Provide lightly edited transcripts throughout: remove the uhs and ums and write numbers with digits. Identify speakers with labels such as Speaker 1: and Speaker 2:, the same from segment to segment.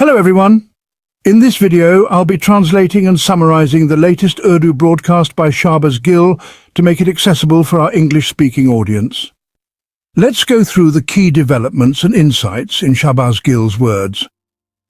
Speaker 1: Hello everyone. In this video, I'll be translating and summarizing the latest Urdu broadcast by Shahbaz Gill to make it accessible for our English-speaking audience. Let's go through the key developments and insights in Shahbaz Gill's words.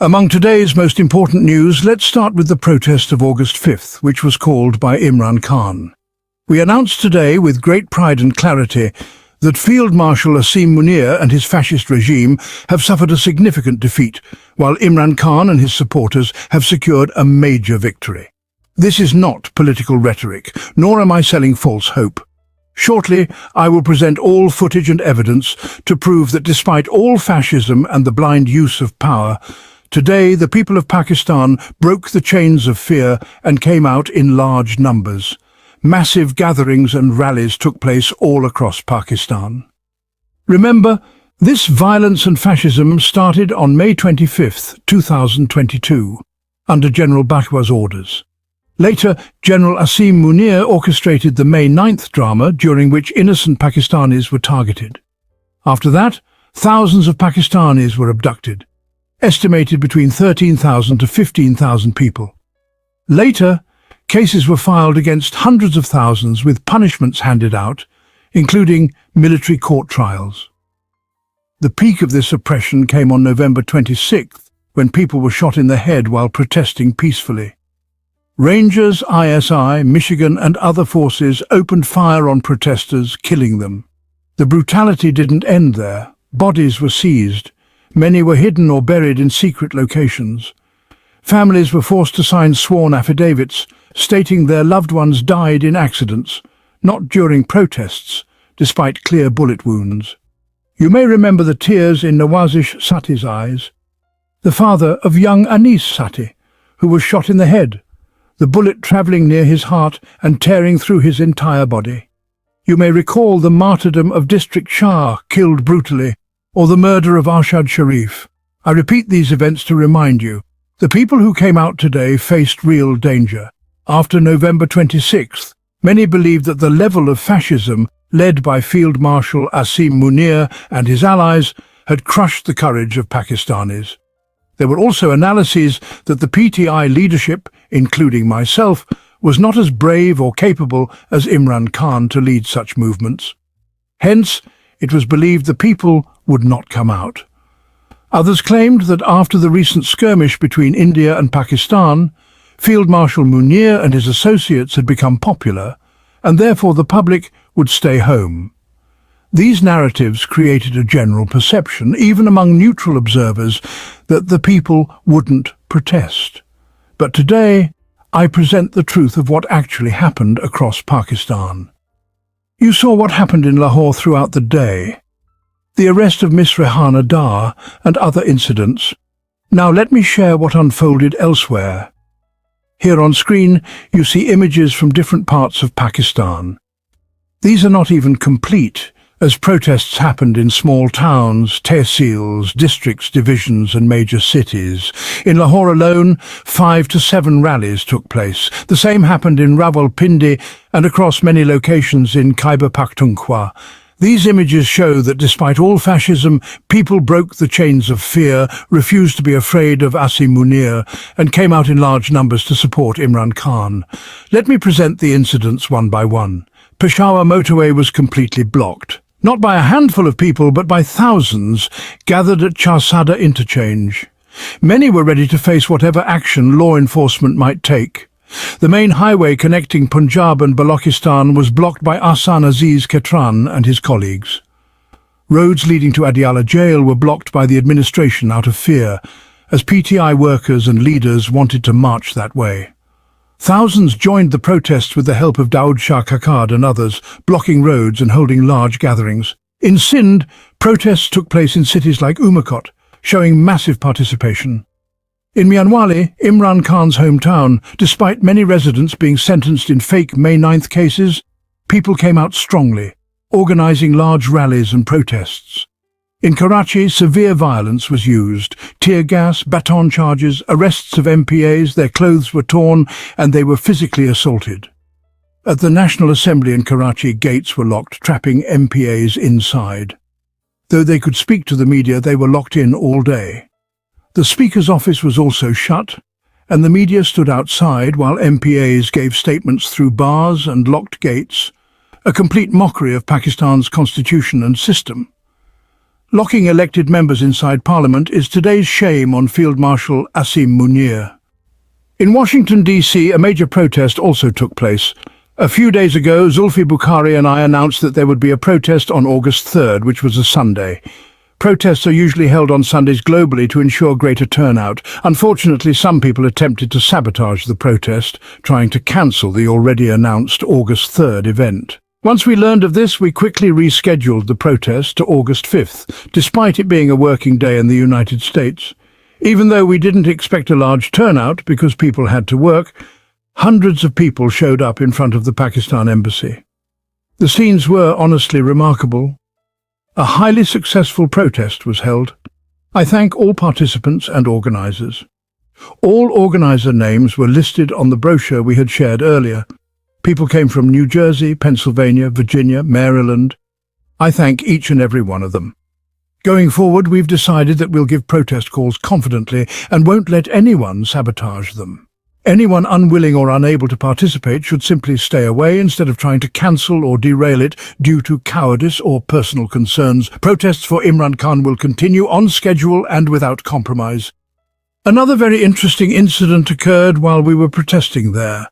Speaker 1: Among today's most important news, let's start with the protest of August 5th, which was called by Imran Khan. We announced today with great pride and clarity that Field Marshal Asim and his fascist regime have suffered a significant defeat, while Imran Khan and his supporters have secured a major victory. This is not political rhetoric, nor am I selling false hope. Shortly, I will present all footage and evidence to prove that despite all fascism and the blind use of power, today the people of Pakistan broke the chains of fear and came out in large numbers. Massive gatherings and rallies took place all across Pakistan. Remember, this violence and fascism started on May 25, 2022, under General Bajwa's orders. Later, General Asim orchestrated the May 9th drama, during which innocent Pakistanis were targeted. After that, thousands of Pakistanis were abducted, estimated between 13,000 to 15,000 people. Later, cases were filed against hundreds of thousands with punishments handed out, including military court trials. The peak of this oppression came on November 26th, when people were shot in the head while protesting peacefully. Rangers, ISI, Michigan and other forces opened fire on protesters, killing them. The brutality didn't end there. Bodies were seized. Many were hidden or buried in secret locations. Families were forced to sign sworn affidavits, stating their loved ones died in accidents, not during protests, despite clear bullet wounds. You may remember the tears in Nawazish Sati's eyes, the father of young Anis Sati, who was shot in the head, the bullet travelling near his heart and tearing through his entire body. You may recall the martyrdom of District Shah, killed brutally, or the murder of Arshad Sharif. I repeat these events to remind you, the people who came out today faced real danger. After November 26th, many believed that the level of fascism, led by Field Marshal Asim and his allies, had crushed the courage of Pakistanis. There were also analyses that the PTI leadership, including myself, was not as brave or capable as Imran Khan to lead such movements. Hence, it was believed the people would not come out. Others claimed that after the recent skirmish between India and Pakistan, Field Marshal Munir and his associates had become popular, and therefore the public would stay home. These narratives created a general perception, even among neutral observers, that the people wouldn't protest. But today, I present the truth of what actually happened across Pakistan. You saw what happened in Lahore throughout the day, the arrest of Miss Rehana Dar and other incidents. Now let me share what unfolded elsewhere. Here on screen, you see images from different parts of Pakistan. These are not even complete, as protests happened in small towns, tehsils, districts, divisions and major cities. In Lahore alone, 5 to 7 rallies took place. The same happened in Rawalpindi and across many locations in Khyber Pakhtunkhwa. These images show that despite all fascism, people broke the chains of fear, refused to be afraid of Asim and came out in large numbers to support Imran Khan. Let me present the incidents one by one. Peshawar motorway was completely blocked. Not by a handful of people, but by thousands, gathered at Pirzada interchange. Many were ready to face whatever action law enforcement might take. The main highway connecting Punjab and Balochistan was blocked by Ahsan Aziz Ketran and his colleagues. Roads leading to Adiala jail were blocked by the administration out of fear, as PTI workers and leaders wanted to march that way. Thousands joined the protests with the help of Daud Shah Kakad and others, blocking roads and holding large gatherings. In Sindh, protests took place in cities like Umakot, showing massive participation. In Mianwali, Imran Khan's hometown, despite many residents being sentenced in fake May 9th cases, people came out strongly, organizing large rallies and protests. In Karachi, severe violence was used. Tear gas, baton charges, arrests of MPAs, their clothes were torn and they were physically assaulted. At the National Assembly in Karachi, gates were locked, trapping MPAs inside. Though they could speak to the media, they were locked in all day. The Speaker's office was also shut, and the media stood outside while MPAs gave statements through bars and locked gates, a complete mockery of Pakistan's constitution and system. Locking elected members inside Parliament is today's shame on Field Marshal Asim Munir. In Washington, D.C., a major protest also took place. A few days ago, Zulfi Bukhari and I announced that there would be a protest on August 3rd, which was a Sunday. Protests are usually held on Sundays globally to ensure greater turnout. Unfortunately, some people attempted to sabotage the protest, trying to cancel the already announced August 3rd event. Once we learned of this, we quickly rescheduled the protest to August 5th, despite it being a working day in the United States. Even though we didn't expect a large turnout because people had to work, hundreds of people showed up in front of the Pakistan embassy. The scenes were honestly remarkable. A highly successful protest was held. I thank all participants and organisers. All organiser names were listed on the brochure we had shared earlier. People came from New Jersey, Pennsylvania, Virginia, Maryland. I thank each and every one of them. Going forward, we've decided that we'll give protest calls confidently and won't let anyone sabotage them. Anyone unwilling or unable to participate should simply stay away instead of trying to cancel or derail it due to cowardice or personal concerns. Protests for Imran Khan will continue on schedule and without compromise. Another very interesting incident occurred while we were protesting there.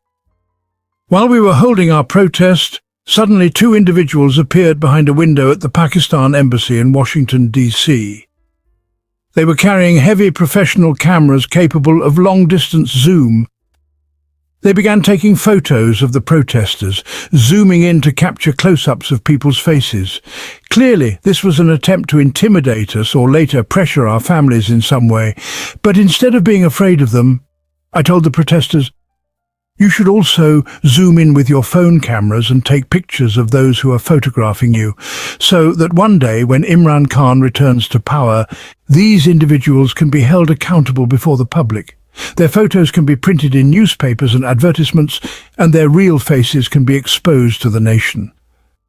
Speaker 1: While we were holding our protest, suddenly two individuals appeared behind a window at the Pakistan embassy in Washington, D.C. They were carrying heavy professional cameras capable of long-distance zoom. They began taking photos of the protesters, zooming in to capture close-ups of people's faces. Clearly, this was an attempt to intimidate us or later pressure our families in some way. But instead of being afraid of them, I told the protesters, "You should also zoom in with your phone cameras and take pictures of those who are photographing you, so that one day when Imran Khan returns to power, these individuals can be held accountable before the public. Their photos can be printed in newspapers and advertisements, and their real faces can be exposed to the nation."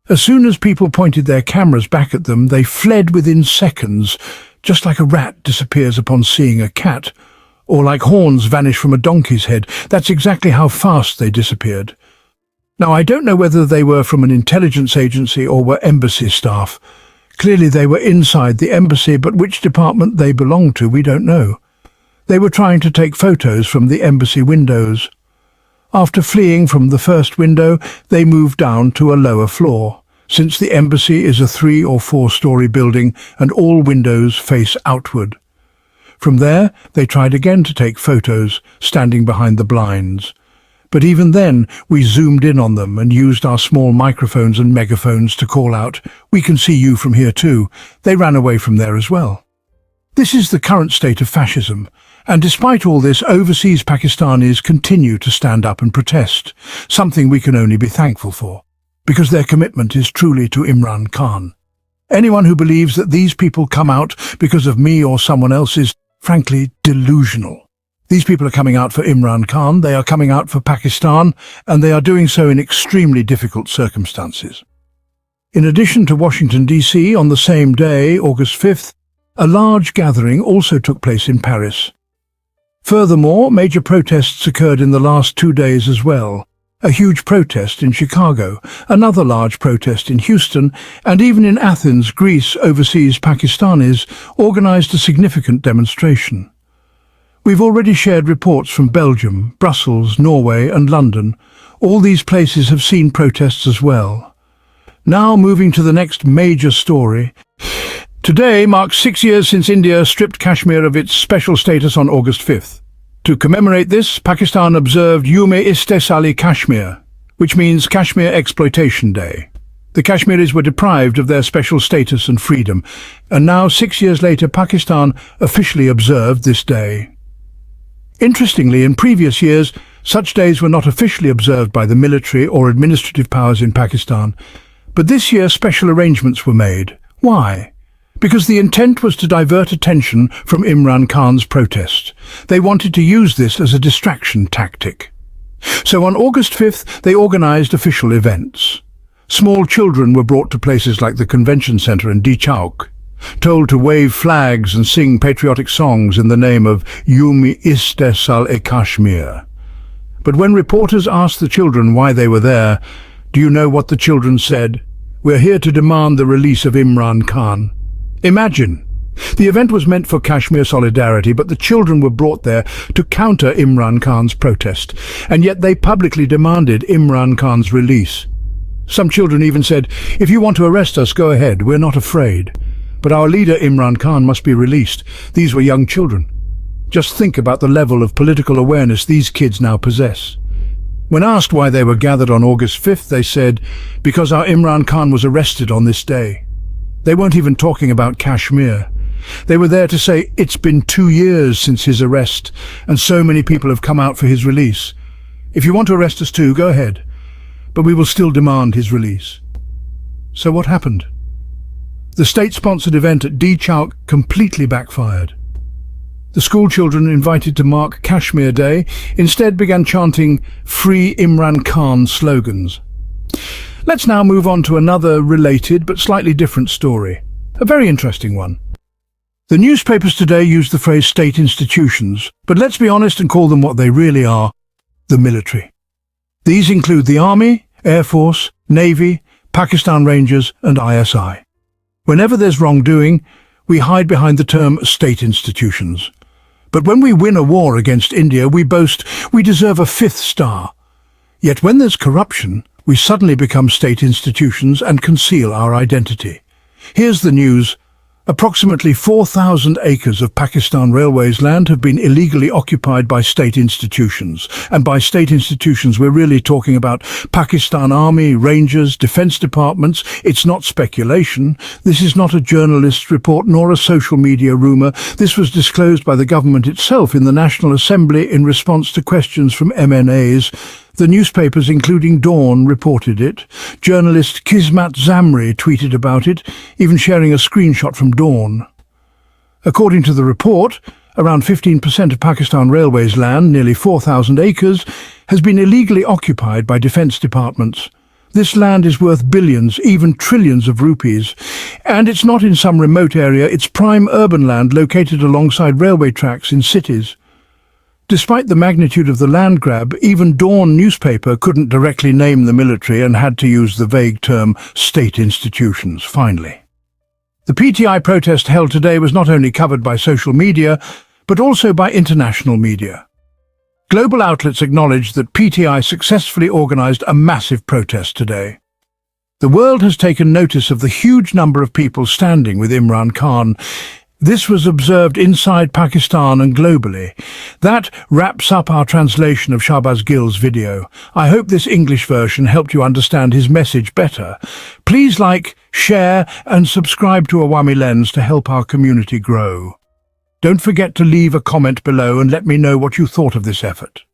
Speaker 1: As soon as people pointed their cameras back at them, they fled within seconds, just like a rat disappears upon seeing a cat, or like horns vanish from a donkey's head. That's exactly how fast they disappeared. Now, I don't know whether they were from an intelligence agency or were embassy staff. Clearly they were inside the embassy, but which department they belonged to, we don't know. They were trying to take photos from the embassy windows. After fleeing from the first window, they moved down to a lower floor, since the embassy is a 3- or 4-story building and all windows face outward. From there, they tried again to take photos, standing behind the blinds. But even then, we zoomed in on them and used our small microphones and megaphones to call out, "We can see you from here too." They ran away from there as well. This is the current state of fascism, and despite all this, overseas Pakistanis continue to stand up and protest, something we can only be thankful for, because their commitment is truly to Imran Khan. Anyone who believes that these people come out because of me or someone else is, frankly, delusional. These people are coming out for Imran Khan, they are coming out for Pakistan, and they are doing so in extremely difficult circumstances. In addition to Washington, D.C., on the same day, August 5th, a large gathering also took place in Paris. Furthermore, major protests occurred in the last 2 days as well. A huge protest in Chicago, another large protest in Houston, and even in Athens, Greece, overseas Pakistanis organised a significant demonstration. We've already shared reports from Belgium, Brussels, Norway and London. All these places have seen protests as well. Now moving to the next major story. Today marks 6 years since India stripped Kashmir of its special status on August 5th. To commemorate this, Pakistan observed Yawm-e-Istisali Kashmir, which means Kashmir Exploitation Day. The Kashmiris were deprived of their special status and freedom, and now 6 years later Pakistan officially observed this day. Interestingly, in previous years, such days were not officially observed by the military or administrative powers in Pakistan, but this year special arrangements were made. Why? Because the intent was to divert attention from Imran Khan's protest. They wanted to use this as a distraction tactic. So on August 5th, they organised official events. Small children were brought to places like the convention centre in Di Chowk. told to wave flags and sing patriotic songs in the name of Yumi Istesal e Kashmir. But when reporters asked the children why they were there, do you know what the children said? "We're here to demand the release of Imran Khan." Imagine! The event was meant for Kashmir solidarity, but the children were brought there to counter Imran Khan's protest, and yet they publicly demanded Imran Khan's release. Some children even said, "If you want to arrest us, go ahead, we're not afraid. But our leader Imran Khan must be released." These were young children. Just think about the level of political awareness these kids now possess. When asked why they were gathered on August 5th, they said, "Because our Imran Khan was arrested on this day." They weren't even talking about Kashmir. They were there to say, it's been 2 years since his arrest, and so many people have come out for his release. If you want to arrest us too, go ahead, but we will still demand his release. So what happened? The state-sponsored event at D Chowk completely backfired. The school children invited to mark Kashmir Day instead began chanting "Free Imran Khan" slogans. Let's now move on to another related but slightly different story. A very interesting one. The newspapers today use the phrase state institutions, but let's be honest and call them what they really are: the military. These include the Army, Air Force, Navy, Pakistan Rangers and ISI. Whenever there's wrongdoing, we hide behind the term state institutions. But when we win a war against India, we boast we deserve a 5th star. Yet when there's corruption, we suddenly become state institutions and conceal our identity. Here's the news. Approximately 4,000 acres of Pakistan Railways land have been illegally occupied by state institutions. And by state institutions, we're really talking about Pakistan Army, Rangers, Defence Departments. It's not speculation. This is not a journalist's report nor a social media rumour. This was disclosed by the government itself in the National Assembly in response to questions from MNAs. The newspapers, including Dawn, reported it. Journalist Kismat Zamri tweeted about it, even sharing a screenshot from Dawn. According to the report, around 15% of Pakistan Railways land, nearly 4,000 acres, has been illegally occupied by defence departments. This land is worth billions, even trillions of rupees. And it's not in some remote area, it's prime urban land located alongside railway tracks in cities. Despite the magnitude of the land grab, even Dawn newspaper couldn't directly name the military and had to use the vague term state institutions, finally. The PTI protest held today was not only covered by social media, but also by international media. Global outlets acknowledged that PTI successfully organised a massive protest today. The world has taken notice of the huge number of people standing with Imran Khan. This was observed inside Pakistan and globally. That wraps up our translation of Shahbaz Gill's video. I hope this English version helped you understand his message better. Please like, share and subscribe to Awami Lens to help our community grow. Don't forget to leave a comment below and let me know what you thought of this effort.